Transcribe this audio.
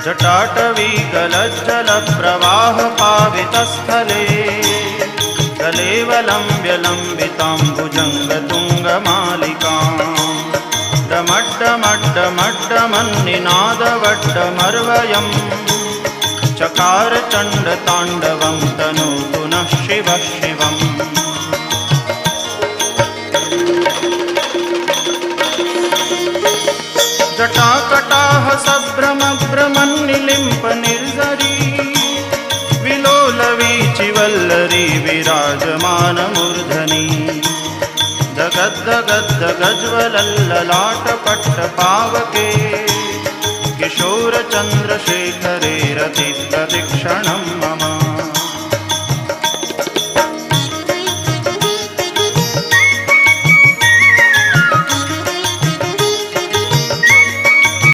जटाटवीकलज्जलप्रवाहपावितस्थले कलेवलम्ब्यलम्बिताम्बुजङ्गतुङ्गमालिकाम् डमड्डमड्डमड्डमन्निनादवड्डमर्वयम् चकार चण्डताण्डवं तनोतु नः शिवः शिवम्। जटाकटाह सभ्रमभ्रमन्निलिम्प निर्झरी विलोलवीचिवल्लरी विराजमानमूर्धनि दगद्दगद्दगज्ज्वलल्ललाटपट्टपावके किशोरचन्द्रशेखरे रतिप्रतिक्षणम्